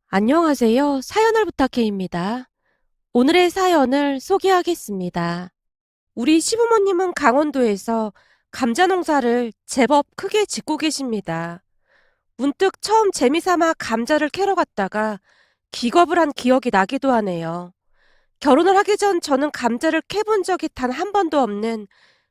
안녕하세요. 사연을 부탁해입니다. 오늘의 사연을 소개하겠습니다. 우리 시부모님은 강원도에서 감자 농사를 제법 크게 짓고 계십니다. 문득 처음 재미삼아 감자를 캐러 갔다가 기겁을 한 기억이 나기도 하네요. 결혼을 하기 전 저는 감자를 캐본 적이 단 한 번도 없는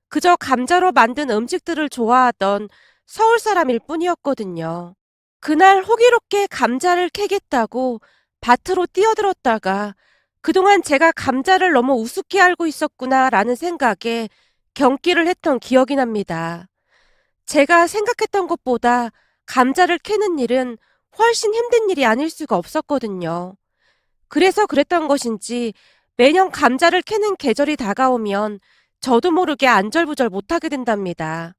그저 감자로 만든 음식들을 좋아하던 서울 사람일 뿐이었거든요. 그날 호기롭게 감자를 캐겠다고 밭으로 뛰어들었다가 그동안 제가 감자를 너무 우습게 알고 있었구나라는 생각에 경기를 했던 기억이 납니다. 제가 생각했던 것보다 감자를 캐는 일은 훨씬 힘든 일이 아닐 수가 없었거든요. 그래서 그랬던 것인지 매년 감자를 캐는 계절이 다가오면 저도 모르게 안절부절 못하게 된답니다.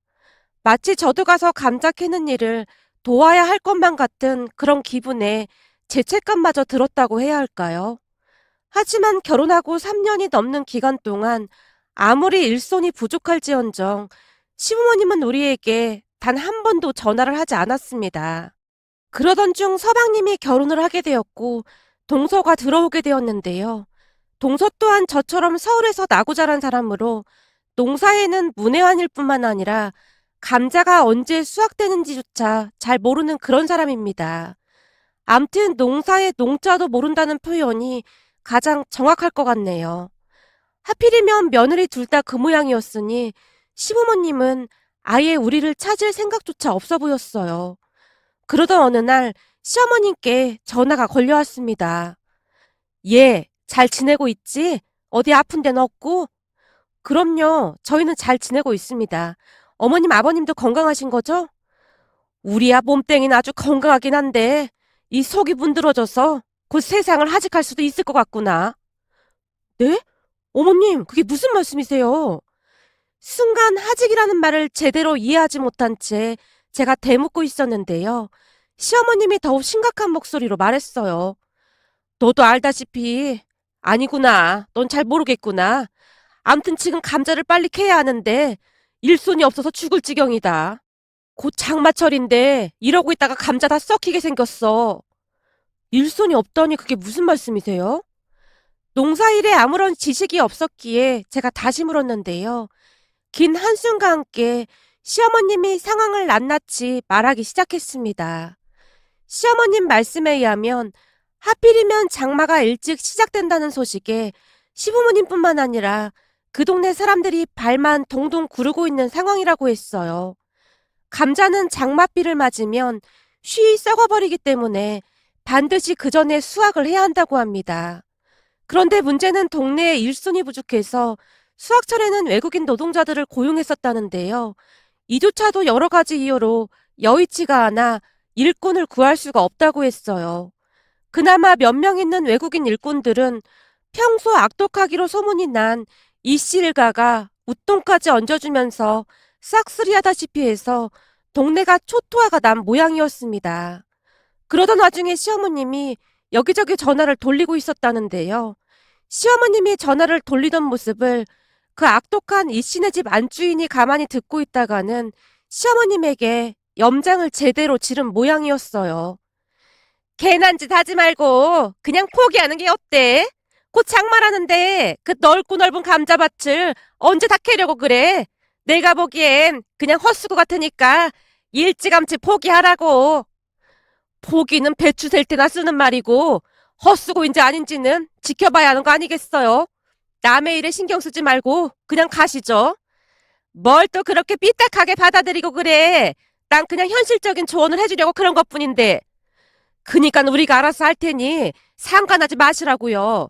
마치 저도 가서 감자 캐는 일을 도와야 할 것만 같은 그런 기분에 죄책감마저 들었다고 해야 할까요? 하지만 결혼하고 3년이 넘는 기간 동안 아무리 일손이 부족할지언정 시부모님은 우리에게 단 한 번도 전화를 하지 않았습니다. 그러던 중 서방님이 결혼을 하게 되었고 동서가 들어오게 되었는데요. 동서 또한 저처럼 서울에서 나고 자란 사람으로 농사에는 문외한일 뿐만 아니라 감자가 언제 수확되는지조차 잘 모르는 그런 사람입니다. 암튼 농사의 농자도 모른다는 표현이 가장 정확할 것 같네요. 하필이면 며느리 둘 다 그 모양이었으니 시부모님은 아예 우리를 찾을 생각조차 없어 보였어요. 그러던 어느 날 시어머님께 전화가 걸려왔습니다. 얘, 잘 지내고 있지? 어디 아픈 데는 없고? 그럼요. 저희는 잘 지내고 있습니다. 어머님, 아버님도 건강하신 거죠? 우리야 몸땡이는 아주 건강하긴 한데 이 속이 문드러져서 곧 세상을 하직할 수도 있을 것 같구나. 네? 어머님, 그게 무슨 말씀이세요? 순간 하직이라는 말을 제대로 이해하지 못한 채 제가 대묻고 있었는데요. 시어머님이 더욱 심각한 목소리로 말했어요. 너도 알다시피 아니구나. 넌 잘 모르겠구나. 암튼 지금 감자를 빨리 캐야 하는데 일손이 없어서 죽을 지경이다. 곧 장마철인데 이러고 있다가 감자 다 썩히게 생겼어. 일손이 없다니 그게 무슨 말씀이세요? 농사일에 아무런 지식이 없었기에 제가 다시 물었는데요. 긴 한숨과 함께 시어머님이 상황을 낱낱이 말하기 시작했습니다. 시어머님 말씀에 의하면 하필이면 장마가 일찍 시작된다는 소식에 시부모님뿐만 아니라 그 동네 사람들이 발만 동동 구르고 있는 상황이라고 했어요. 감자는 장맛비를 맞으면 쉬이 썩어버리기 때문에 반드시 그 전에 수확을 해야 한다고 합니다. 그런데 문제는 동네에 일손이 부족해서 수확철에는 외국인 노동자들을 고용했었다는데요. 이조차도 여러 가지 이유로 여의치가 않아 일꾼을 구할 수가 없다고 했어요. 그나마 몇 명 있는 외국인 일꾼들은 평소 악독하기로 소문이 난 이씨 일가가 웃돈까지 얹어주면서 싹쓸이하다시피 해서 동네가 초토화가 난 모양이었습니다. 그러던 와중에 시어머님이 여기저기 전화를 돌리고 있었다는데요. 시어머님이 전화를 돌리던 모습을 그 악독한 이씨네 집 안주인이 가만히 듣고 있다가는 시어머님에게 염장을 제대로 지른 모양이었어요. 괜한 짓 하지 말고 그냥 포기하는 게 어때? 곧 장마라는데 그 넓고 넓은 감자밭을 언제 다 캐려고 그래? 내가 보기엔 그냥 헛수고 같으니까 일찌감치 포기하라고. 포기는 배추 셀 때나 쓰는 말이고 헛수고인지 아닌지는 지켜봐야 하는 거 아니겠어요? 남의 일에 신경 쓰지 말고 그냥 가시죠. 뭘 또 그렇게 삐딱하게 받아들이고 그래. 난 그냥 현실적인 조언을 해주려고 그런 것뿐인데. 그니까 우리가 알아서 할 테니 상관하지 마시라고요.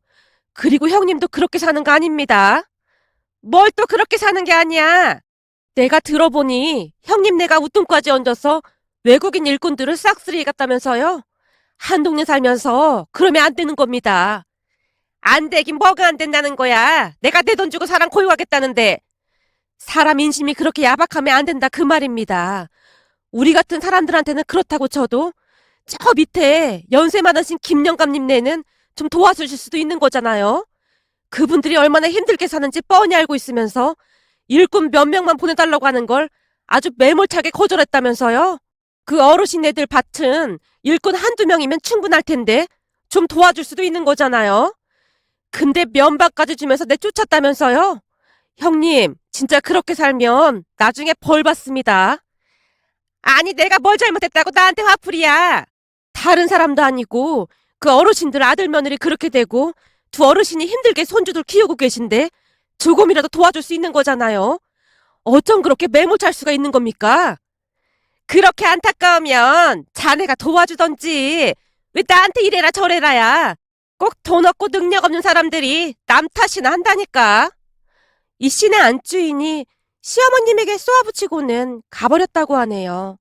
그리고 형님도 그렇게 사는 거 아닙니다. 뭘 또 그렇게 사는 게 아니야. 내가 들어보니 형님네가 웃돈까지 얹어서 외국인 일꾼들을 싹쓸이 갔다면서요. 한 동네 살면서 그러면 안 되는 겁니다. 안 되긴 뭐가 안 된다는 거야. 내가 내 돈 주고 사람 고용하겠다는데. 사람 인심이 그렇게 야박하면 안 된다 그 말입니다. 우리 같은 사람들한테는 그렇다고 쳐도 저 밑에 연세 많으신 김영감님네는 좀 도와주실 수도 있는 거잖아요. 그분들이 얼마나 힘들게 사는지 뻔히 알고 있으면서 일꾼 몇 명만 보내달라고 하는 걸 아주 매몰차게 거절했다면서요. 그 어르신네들 밭은 일꾼 한두 명이면 충분할 텐데 좀 도와줄 수도 있는 거잖아요. 근데 면박까지 주면서 내쫓았다면서요? 형님, 진짜 그렇게 살면 나중에 벌 받습니다. 아니, 내가 뭘 잘못했다고 나한테 화풀이야. 다른 사람도 아니고 그 어르신들 아들 며느리 그렇게 되고 두 어르신이 힘들게 손주들 키우고 계신데 조금이라도 도와줄 수 있는 거잖아요. 어쩜 그렇게 매몰찰 수가 있는 겁니까? 그렇게 안타까우면 자네가 도와주던지 왜 나한테 이래라 저래라야. 꼭 돈 없고 능력 없는 사람들이 남 탓이나 한다니까. 이 씨네 안주인이 시어머님에게 쏘아붙이고는 가버렸다고 하네요.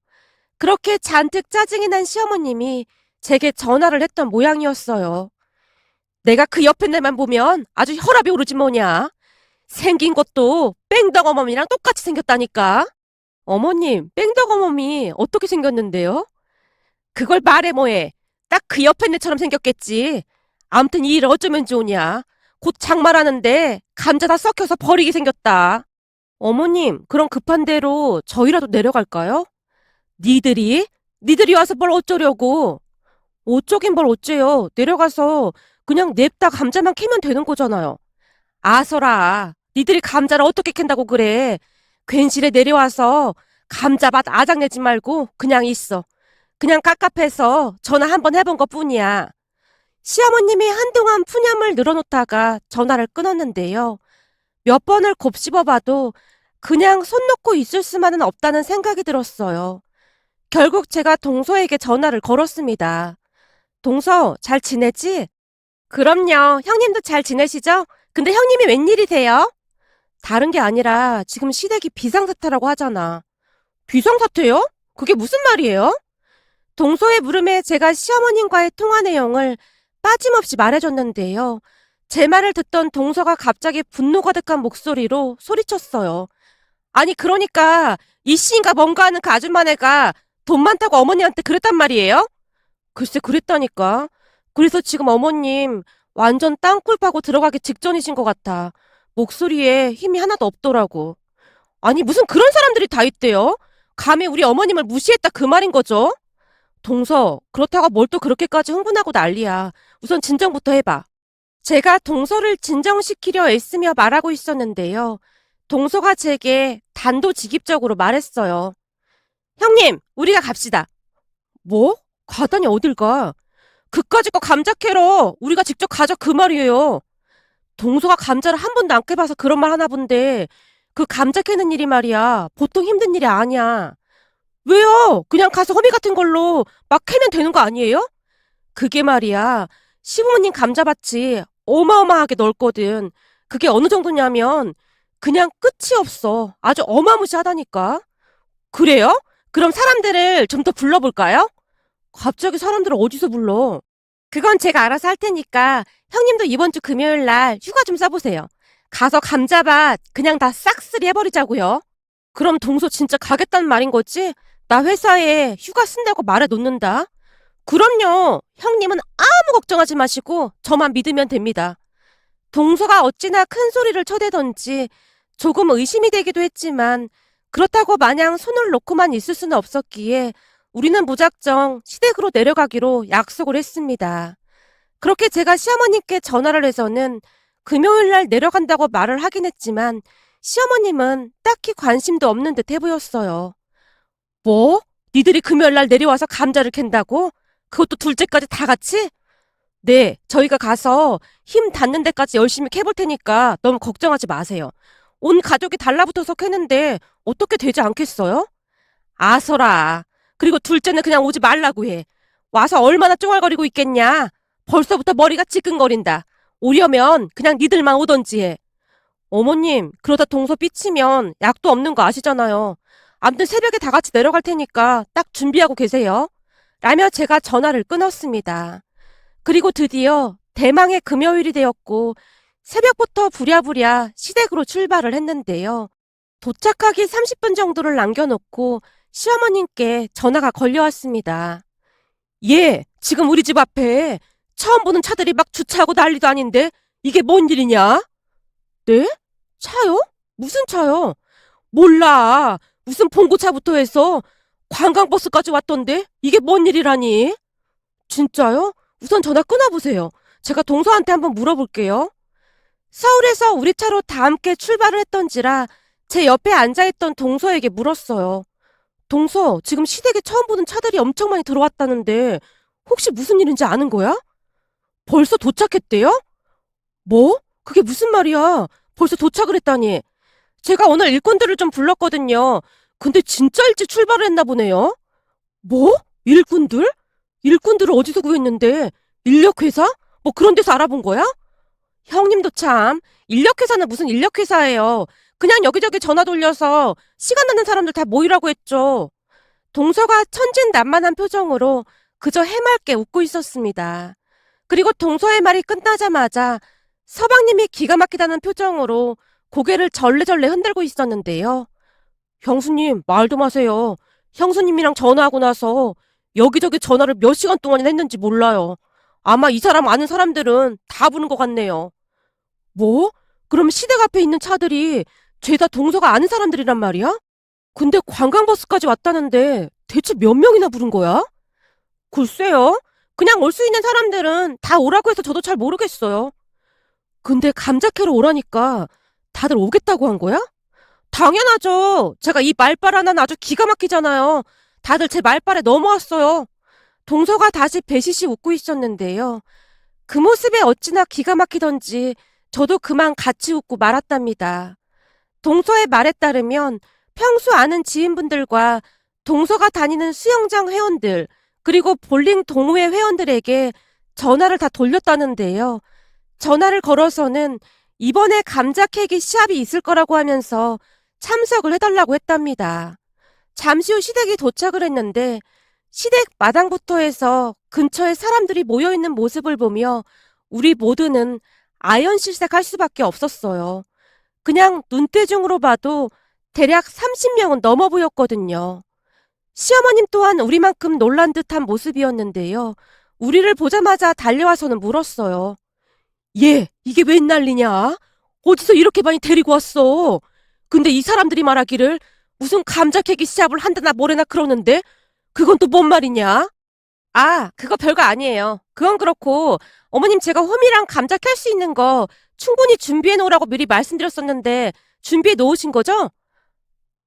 그렇게 잔뜩 짜증이 난 시어머님이 제게 전화를 했던 모양이었어요. 내가 그 옆에 내만 보면 아주 혈압이 오르지 뭐냐. 생긴 것도 뺑덕어멈이랑 똑같이 생겼다니까. 어머님, 뺑덕어멈이 어떻게 생겼는데요? 그걸 말해 뭐해. 딱 그 옆에 내처럼 생겼겠지. 암튼 이 일 어쩌면 좋으냐. 곧 장말하는데 감자 다 썩혀서 버리게 생겼다. 어머님, 그럼 급한 대로 저희라도 내려갈까요? 니들이? 니들이 와서 뭘 어쩌려고? 어쩌긴 뭘 어째요. 내려가서 그냥 냅다 감자만 캐면 되는 거잖아요. 아서라. 니들이 감자를 어떻게 캔다고 그래. 괜시레 내려와서 감자밭 아작내지 말고 그냥 있어. 그냥 깝깝해서 전화 한번 해본 것 뿐이야. 시어머님이 한동안 푸념을 늘어놓다가 전화를 끊었는데요. 몇 번을 곱씹어봐도 그냥 손 놓고 있을 수만은 없다는 생각이 들었어요. 결국 제가 동서에게 전화를 걸었습니다. 동서, 잘 지내지? 그럼요. 형님도 잘 지내시죠? 근데 형님이 웬일이세요? 다른 게 아니라 지금 시댁이 비상사태라고 하잖아. 비상사태요? 그게 무슨 말이에요? 동서의 물음에 제가 시어머님과의 통화 내용을 빠짐없이 말해줬는데요. 제 말을 듣던 동서가 갑자기 분노 가득한 목소리로 소리쳤어요. 아니 그러니까 이 씨인가 뭔가 하는 그 아줌마네가 돈 많다고 어머니한테 그랬단 말이에요? 글쎄 그랬다니까. 그래서 지금 어머님 완전 땅굴 파고 들어가기 직전이신 것 같아. 목소리에 힘이 하나도 없더라고. 아니 무슨 그런 사람들이 다 있대요? 감히 우리 어머님을 무시했다 그 말인 거죠? 동서, 그렇다고 뭘 또 그렇게까지 흥분하고 난리야. 우선 진정부터 해봐. 제가 동서를 진정시키려 애쓰며 말하고 있었는데요. 동서가 제게 단도직입적으로 말했어요. 형님, 우리가 갑시다. 뭐? 가다니 어딜 가? 그까짓 거 감자 캐러 우리가 직접 가자 그 말이에요. 동서가 감자를 한 번도 안 캐봐서 그런 말 하나 본데 그 감자 캐는 일이 말이야. 보통 힘든 일이 아니야. 왜요? 그냥 가서 호미 같은 걸로 막 캐면 되는 거 아니에요? 그게 말이야. 시부모님 감자밭이 어마어마하게 넓거든. 그게 어느 정도냐면 그냥 끝이 없어. 아주 어마무시하다니까. 그래요? 그럼 사람들을 좀 더 불러볼까요? 갑자기 사람들을 어디서 불러? 그건 제가 알아서 할 테니까 형님도 이번 주 금요일 날 휴가 좀 써보세요. 가서 감자밭 그냥 다 싹쓸이 해버리자고요. 그럼 동서 진짜 가겠다는 말인 거지? 나 회사에 휴가 쓴다고 말해 놓는다. 그럼요. 형님은 아무 걱정하지 마시고 저만 믿으면 됩니다. 동서가 어찌나 큰 소리를 쳐대던지 조금 의심이 되기도 했지만 그렇다고 마냥 손을 놓고만 있을 수는 없었기에 우리는 무작정 시댁으로 내려가기로 약속을 했습니다. 그렇게 제가 시어머님께 전화를 해서는 금요일 날 내려간다고 말을 하긴 했지만 시어머님은 딱히 관심도 없는 듯 해보였어요. 뭐? 니들이 금요일 날 내려와서 감자를 캔다고? 그것도 둘째까지 다 같이? 네, 저희가 가서 힘 닿는 데까지 열심히 캐볼 테니까 너무 걱정하지 마세요. 온 가족이 달라붙어서 캐는데 어떻게 되지 않겠어요? 아서라. 그리고 둘째는 그냥 오지 말라고 해. 와서 얼마나 쫑알거리고 있겠냐? 벌써부터 머리가 찌끈거린다. 오려면 그냥 니들만 오던지 해. 어머님, 그러다 동서 삐치면 약도 없는 거 아시잖아요. 암튼 새벽에 다 같이 내려갈 테니까 딱 준비하고 계세요. 라며 제가 전화를 끊었습니다. 그리고 드디어 대망의 금요일이 되었고 새벽부터 부랴부랴 시댁으로 출발을 했는데요. 도착하기 30분 정도를 남겨놓고 시어머님께 전화가 걸려왔습니다. 예, 지금 우리 집 앞에 처음 보는 차들이 막 주차하고 난리도 아닌데 이게 뭔 일이냐? 네? 차요? 무슨 차요? 몰라. 무슨 봉고차부터 해서 관광버스까지 왔던데 이게 뭔 일이라니? 진짜요? 우선 전화 끊어보세요. 제가 동서한테 한번 물어볼게요. 서울에서 우리 차로 다 함께 출발을 했던지라 제 옆에 앉아있던 동서에게 물었어요. 동서, 지금 시댁에 처음 보는 차들이 엄청 많이 들어왔다는데 혹시 무슨 일인지 아는 거야? 벌써 도착했대요? 뭐? 그게 무슨 말이야? 벌써 도착을 했다니. 제가 오늘 일꾼들을 좀 불렀거든요. 근데 진짜 일찍 출발을 했나 보네요. 뭐? 일꾼들? 일꾼들을 어디서 구했는데? 인력회사? 뭐 그런 데서 알아본 거야? 형님도 참, 인력회사는 무슨 인력회사예요. 그냥 여기저기 전화 돌려서 시간 나는 사람들 다 모이라고 했죠. 동서가 천진난만한 표정으로 그저 해맑게 웃고 있었습니다. 그리고 동서의 말이 끝나자마자 서방님이 기가 막히다는 표정으로 고개를 절레절레 흔들고 있었는데요. 형수님, 말도 마세요. 형수님이랑 전화하고 나서 여기저기 전화를 몇 시간 동안이나 했는지 몰라요. 아마 이 사람 아는 사람들은 다 부른 것 같네요. 뭐? 그럼 시댁 앞에 있는 차들이 죄다 동서가 아는 사람들이란 말이야? 근데 관광버스까지 왔다는데 대체 몇 명이나 부른 거야? 글쎄요. 그냥 올 수 있는 사람들은 다 오라고 해서 저도 잘 모르겠어요. 근데 감자 캐러 오라니까 다들 오겠다고 한 거야? 당연하죠. 제가 이 말빨 하나는 아주 기가 막히잖아요. 다들 제 말빨에 넘어왔어요. 동서가 다시 배시시 웃고 있었는데요. 그 모습에 어찌나 기가 막히던지 저도 그만 같이 웃고 말았답니다. 동서의 말에 따르면 평소 아는 지인분들과 동서가 다니는 수영장 회원들, 그리고 볼링 동호회 회원들에게 전화를 다 돌렸다는데요. 전화를 걸어서는 이번에 감자 캐기 시합이 있을 거라고 하면서 참석을 해달라고 했답니다. 잠시 후 시댁이 도착을 했는데 시댁 마당부터 해서 근처에 사람들이 모여있는 모습을 보며 우리 모두는 아연실색할 수밖에 없었어요. 그냥 눈대중으로 봐도 대략 30명은 넘어 보였거든요. 시어머님 또한 우리만큼 놀란 듯한 모습이었는데요. 우리를 보자마자 달려와서는 물었어요. 얘, 이게 웬 난리냐? 어디서 이렇게 많이 데리고 왔어? 근데 이 사람들이 말하기를 무슨 감자 캐기 시합을 한다나 뭐래나 그러는데 그건 또 뭔 말이냐? 아, 그거 별거 아니에요. 그건 그렇고 어머님 제가 홈이랑 감자 캘 수 있는 거 충분히 준비해 놓으라고 미리 말씀드렸었는데 준비해 놓으신 거죠?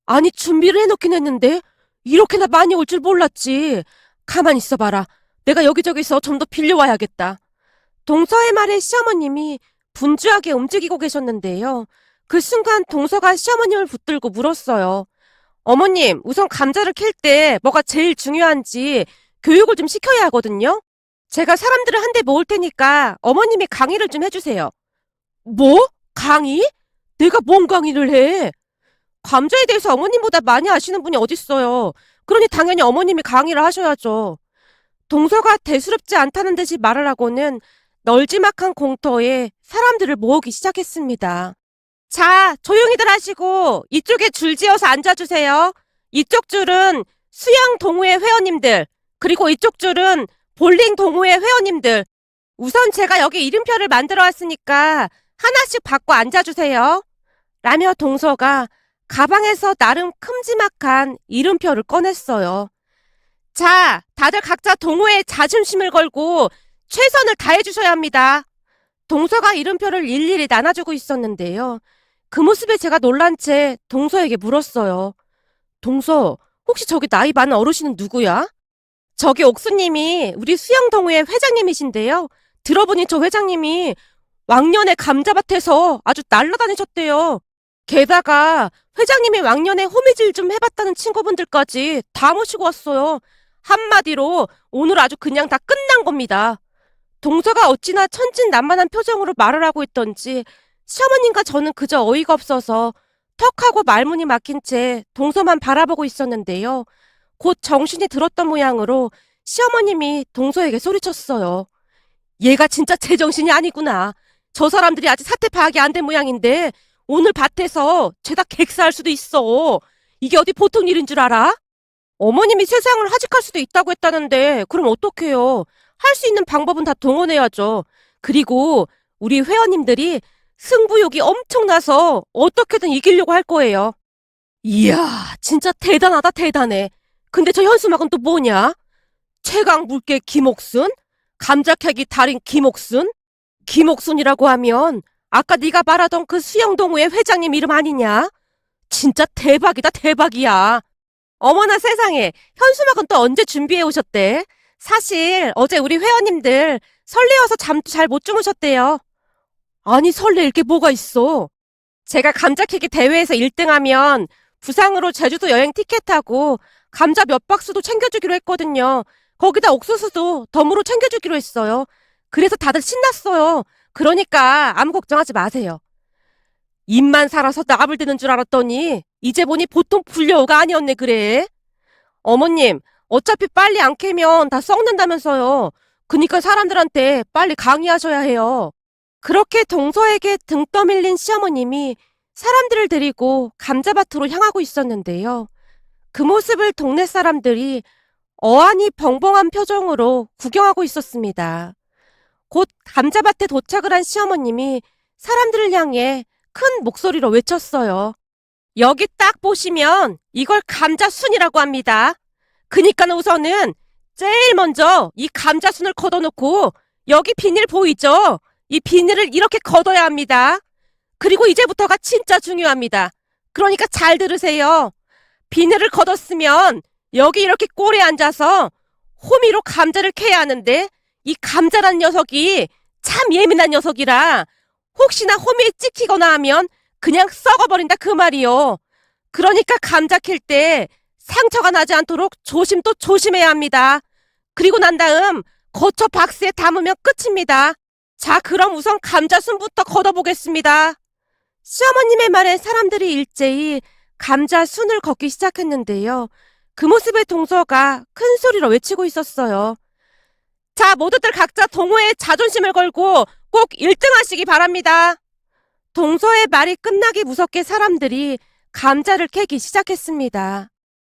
아니, 준비를 해놓긴 했는데 이렇게나 많이 올 줄 몰랐지. 가만 있어봐라. 내가 여기저기서 좀 더 빌려와야겠다. 동서의 말에 시어머님이 분주하게 움직이고 계셨는데요. 그 순간 동서가 시어머님을 붙들고 물었어요. 어머님, 우선 감자를 캘 때 뭐가 제일 중요한지 교육을 좀 시켜야 하거든요. 제가 사람들을 한데 모을 테니까 어머님이 강의를 좀 해주세요. 뭐? 강의? 내가 뭔 강의를 해? 감자에 대해서 어머님보다 많이 아시는 분이 어딨어요. 그러니 당연히 어머님이 강의를 하셔야죠. 동서가 대수롭지 않다는 듯이 말을 하고는 널지막한 공터에 사람들을 모으기 시작했습니다. 자, 조용히들 하시고 이쪽에 줄 지어서 앉아주세요. 이쪽 줄은 수영 동호회 회원님들, 그리고 이쪽 줄은 볼링 동호회 회원님들. 우선 제가 여기 이름표를 만들어 왔으니까 하나씩 받고 앉아주세요. 라며 동서가 가방에서 나름 큼지막한 이름표를 꺼냈어요. 자, 다들 각자 동호회에 자존심을 걸고 최선을 다해주셔야 합니다. 동서가 이름표를 일일이 나눠주고 있었는데요. 그 모습에 제가 놀란 채 동서에게 물었어요. 동서, 혹시 저기 나이 많은 어르신은 누구야? 저기 옥수님이 우리 수영동호회 회장님이신데요. 들어보니 저 회장님이 왕년에 감자밭에서 아주 날라다니셨대요. 게다가 회장님이 왕년에 호미질 좀 해봤다는 친구분들까지 다 모시고 왔어요. 한마디로 오늘 아주 그냥 다 끝난 겁니다. 동서가 어찌나 천진난만한 표정으로 말을 하고 있던지 시어머님과 저는 그저 어이가 없어서 턱하고 말문이 막힌 채 동서만 바라보고 있었는데요. 곧 정신이 들었던 모양으로 시어머님이 동서에게 소리쳤어요. 얘가 진짜 제정신이 아니구나. 저 사람들이 아직 사태 파악이 안 된 모양인데 오늘 밭에서 죄다 객사할 수도 있어. 이게 어디 보통 일인 줄 알아? 어머님이 세상을 하직할 수도 있다고 했다는데 그럼 어떡해요? 할 수 있는 방법은 다 동원해야죠. 그리고 우리 회원님들이 승부욕이 엄청나서 어떻게든 이기려고 할 거예요. 이야, 진짜 대단하다, 대단해. 근데 저 현수막은 또 뭐냐? 최강 물개 김옥순? 감자 캐기 달인 김옥순? 김옥순이라고 하면 아까 네가 말하던 그 수영동호회 회장님 이름 아니냐? 진짜 대박이다, 대박이야. 어머나 세상에, 현수막은 또 언제 준비해 오셨대? 사실 어제 우리 회원님들 설레어서 잠도 잘 못 주무셨대요. 아니, 설레일 게 뭐가 있어? 제가 감자 캐기 대회에서 1등하면 부상으로 제주도 여행 티켓하고 감자 몇 박스도 챙겨주기로 했거든요. 거기다 옥수수도 덤으로 챙겨주기로 했어요. 그래서 다들 신났어요. 그러니까 아무 걱정하지 마세요. 입만 살아서 나불 대는 줄 알았더니 이제 보니 보통 불려우가 아니었네 그래. 어머님, 어차피 빨리 안 캐면 다 썩는다면서요. 그니까 사람들한테 빨리 강의하셔야 해요. 그렇게 동서에게 등 떠밀린 시어머님이 사람들을 데리고 감자밭으로 향하고 있었는데요. 그 모습을 동네 사람들이 어안이 벙벙한 표정으로 구경하고 있었습니다. 곧 감자밭에 도착을 한 시어머님이 사람들을 향해 큰 목소리로 외쳤어요. 여기 딱 보시면 이걸 감자순이라고 합니다. 그니까 우선은 제일 먼저 이 감자순을 걷어놓고 여기 비닐 보이죠? 이 비닐을 이렇게 걷어야 합니다. 그리고 이제부터가 진짜 중요합니다. 그러니까 잘 들으세요. 비닐을 걷었으면 여기 이렇게 꼴에 앉아서 호미로 감자를 캐야 하는데 이 감자란 녀석이 참 예민한 녀석이라 혹시나 호미에 찍히거나 하면 그냥 썩어버린다 그 말이요. 그러니까 감자 캘 때 상처가 나지 않도록 조심 또 조심해야 합니다. 그리고 난 다음 거쳐 박스에 담으면 끝입니다. 자, 그럼 우선 감자순부터 걷어보겠습니다. 시어머님의 말에 사람들이 일제히 감자순을 걷기 시작했는데요. 그 모습에 동서가 큰 소리로 외치고 있었어요. 자, 모두들 각자 동호회에 자존심을 걸고 꼭 1등 하시기 바랍니다. 동서의 말이 끝나기 무섭게 사람들이 감자를 캐기 시작했습니다.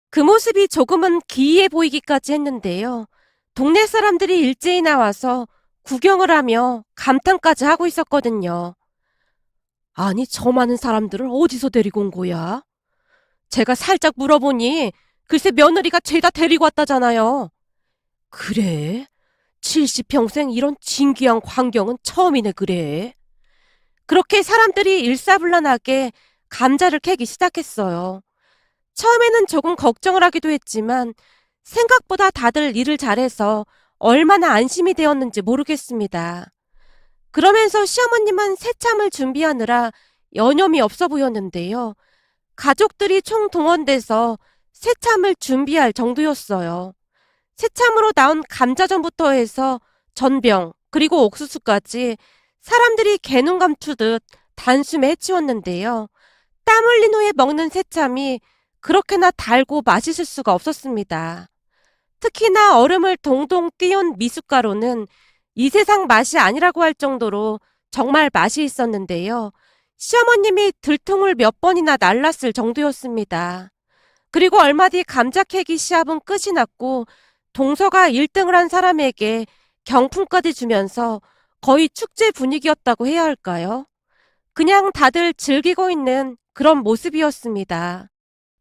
그 모습이 조금은 기이해 보이기까지 했는데요. 동네 사람들이 일제히 나와서 구경을 하며 감탄까지 하고 있었거든요. 아니, 저 많은 사람들을 어디서 데리고 온 거야? 제가 살짝 물어보니 글쎄 며느리가 죄다 데리고 왔다잖아요. 그래? 70평생 이런 진귀한 광경은 처음이네 그래. 그렇게 사람들이 일사불란하게 감자를 캐기 시작했어요. 처음에는 조금 걱정을 하기도 했지만 생각보다 다들 일을 잘해서 얼마나 안심이 되었는지 모르겠습니다. 그러면서 시어머님은 새참을 준비하느라 여념이 없어 보였는데요. 가족들이 총동원돼서 새참을 준비할 정도였어요. 새참으로 나온 감자전부터 해서 전병 그리고 옥수수까지 사람들이 개눈 감추듯 단숨에 해치웠는데요. 땀 흘린 후에 먹는 새참이 그렇게나 달고 맛있을 수가 없었습니다. 특히나 얼음을 동동 띄운 미숫가루는 이 세상 맛이 아니라고 할 정도로 정말 맛이 있었는데요. 시어머님이 들통을 몇 번이나 날랐을 정도였습니다. 그리고 얼마 뒤 감자 캐기 시합은 끝이 났고 동서가 1등을 한 사람에게 경품까지 주면서 거의 축제 분위기였다고 해야 할까요? 그냥 다들 즐기고 있는 그런 모습이었습니다.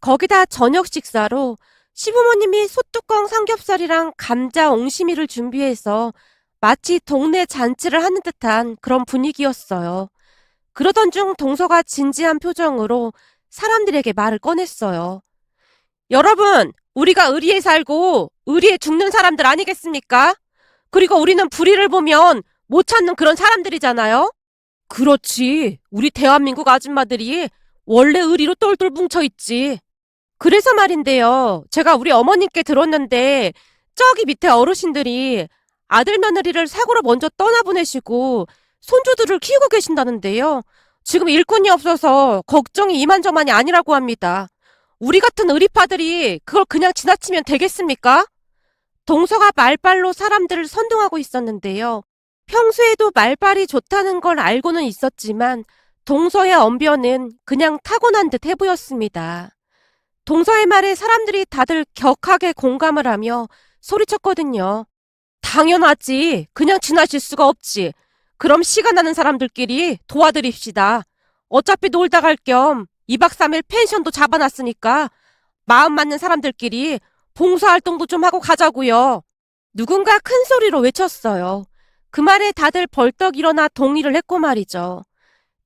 거기다 저녁 식사로 시부모님이 소뚜껑 삼겹살이랑 감자 옹심이를 준비해서 마치 동네 잔치를 하는 듯한 그런 분위기였어요. 그러던 중 동서가 진지한 표정으로 사람들에게 말을 꺼냈어요. 여러분, 우리가 의리에 살고 의리에 죽는 사람들 아니겠습니까? 그리고 우리는 불의를 보면 못 찾는 그런 사람들이잖아요? 그렇지. 우리 대한민국 아줌마들이 원래 의리로 똘똘 뭉쳐있지. 그래서 말인데요. 제가 우리 어머님께 들었는데 저기 밑에 어르신들이 아들 며느리를 사고로 먼저 떠나보내시고 손주들을 키우고 계신다는데요. 지금 일꾼이 없어서 걱정이 이만저만이 아니라고 합니다. 우리 같은 의리파들이 그걸 그냥 지나치면 되겠습니까? 동서가 말발로 사람들을 선동하고 있었는데요. 평소에도 말발이 좋다는 걸 알고는 있었지만 동서의 언변은 그냥 타고난 듯 해보였습니다. 동서의 말에 사람들이 다들 격하게 공감을 하며 소리쳤거든요. 당연하지. 그냥 지나칠 수가 없지. 그럼 시간 나는 사람들끼리 도와드립시다. 어차피 놀다 갈 겸 2박 3일 펜션도 잡아놨으니까 마음 맞는 사람들끼리 봉사활동도 좀 하고 가자고요. 누군가 큰 소리로 외쳤어요. 그 말에 다들 벌떡 일어나 동의를 했고 말이죠.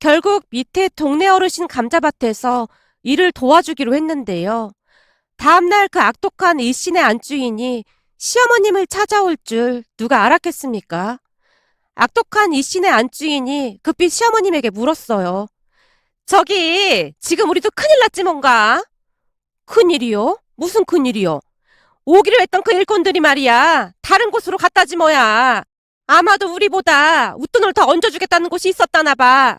결국 밑에 동네 어르신 감자밭에서 일을 도와주기로 했는데요. 다음날 그 악독한 이씨네 안주인이 시어머님을 찾아올 줄 누가 알았겠습니까? 악독한 이씨네 안주인이 급히 시어머님에게 물었어요. 저기, 지금 우리도 큰일 났지 뭔가? 큰일이요? 무슨 큰일이요? 오기로 했던 그 일꾼들이 말이야. 다른 곳으로 갔다지 뭐야. 아마도 우리보다 웃돈을 더 얹어주겠다는 곳이 있었다나 봐.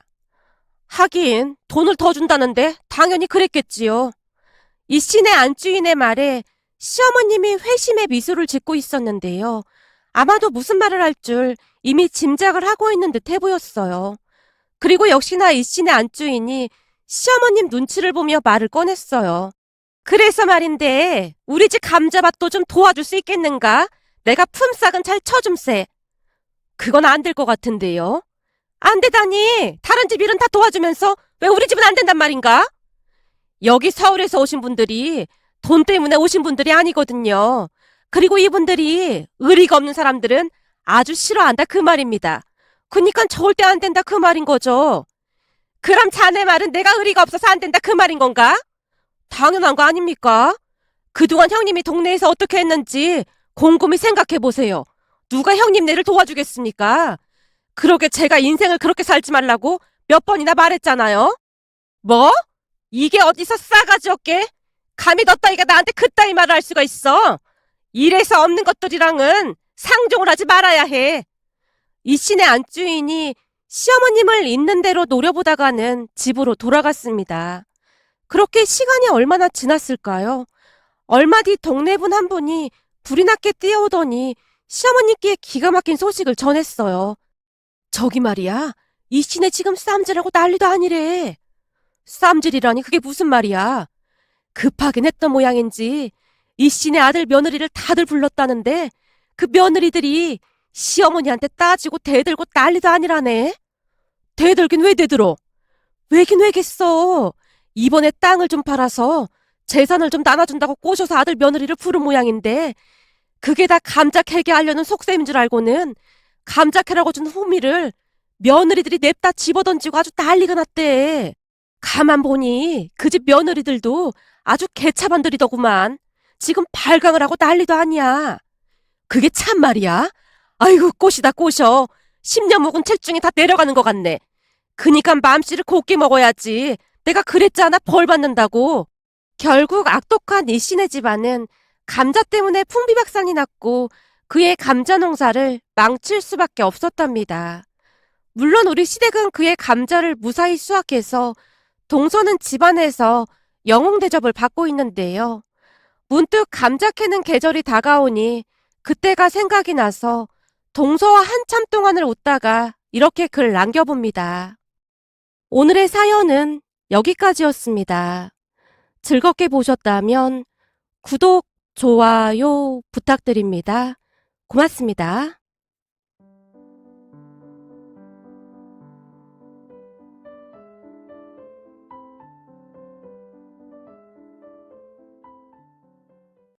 하긴 돈을 더 준다는데 당연히 그랬겠지요. 이 씨네 안주인의 말에 시어머님이 회심의 미소를 짓고 있었는데요. 아마도 무슨 말을 할 줄 이미 짐작을 하고 있는 듯해 보였어요. 그리고 역시나 이 씨네 안주인이 시어머님 눈치를 보며 말을 꺼냈어요. 그래서 말인데 우리 집 감자밭도 좀 도와줄 수 있겠는가? 내가 품삯은 잘 쳐줌세. 그건 안 될 것 같은데요. 안 되다니. 다른 집 일은 다 도와주면서 왜 우리 집은 안 된단 말인가? 여기 서울에서 오신 분들이 돈 때문에 오신 분들이 아니거든요. 그리고 이분들이 의리가 없는 사람들은 아주 싫어한다 그 말입니다. 그니까 절대 안 된다 그 말인 거죠. 그럼 자네 말은 내가 의리가 없어서 안 된다 그 말인 건가? 당연한 거 아닙니까? 그동안 형님이 동네에서 어떻게 했는지 곰곰이 생각해 보세요. 누가 형님네를 도와주겠습니까? 그러게 제가 인생을 그렇게 살지 말라고 몇 번이나 말했잖아요. 뭐? 이게 어디서 싸가지 없게? 감히 너 따위가 나한테 그따위 말을 할 수가 있어? 이래서 없는 것들이랑은 상종을 하지 말아야 해. 이 씨네 안주인이 시어머님을 있는 대로 노려보다가는 집으로 돌아갔습니다. 그렇게 시간이 얼마나 지났을까요? 얼마 뒤 동네분 한 분이 불이 났게 뛰어오더니 시어머님께 기가 막힌 소식을 전했어요. 저기 말이야, 이 씨네 지금 쌈질하고 난리도 아니래. 쌈질이라니 그게 무슨 말이야? 급하긴 했던 모양인지 이 씨네 아들 며느리를 다들 불렀다는데 그 며느리들이 시어머니한테 따지고 대들고 난리도 아니라네. 대들긴 왜 대들어? 왜긴 왜겠어. 이번에 땅을 좀 팔아서 재산을 좀 나눠준다고 꼬셔서 아들 며느리를 부른 모양인데 그게 다 감자캐게 하려는 속셈인 줄 알고는 감자캐라고 준 호미를 며느리들이 냅다 집어던지고 아주 난리가 났대. 가만 보니 그 집 며느리들도 아주 개차반들이더구만. 지금 발광을 하고 난리도 아니야. 그게 참 말이야. 아이고 꽃이다 꽃이여. 10년 묵은 체중이 다 내려가는 것 같네. 그니까 맘씨를 곱게 먹어야지. 내가 그랬잖아 벌 받는다고. 결국 악독한 이 씨네 집안은 감자 때문에 풍비박산이 났고 그의 감자 농사를 망칠 수밖에 없었답니다. 물론 우리 시댁은 그의 감자를 무사히 수확해서 동서는 집안에서 영웅 대접을 받고 있는데요. 문득 감자 캐는 계절이 다가오니 그때가 생각이 나서 동서와 한참 동안을 웃다가 이렇게 글 남겨봅니다. 오늘의 사연은 여기까지였습니다. 즐겁게 보셨다면 구독, 좋아요 부탁드립니다. 고맙습니다.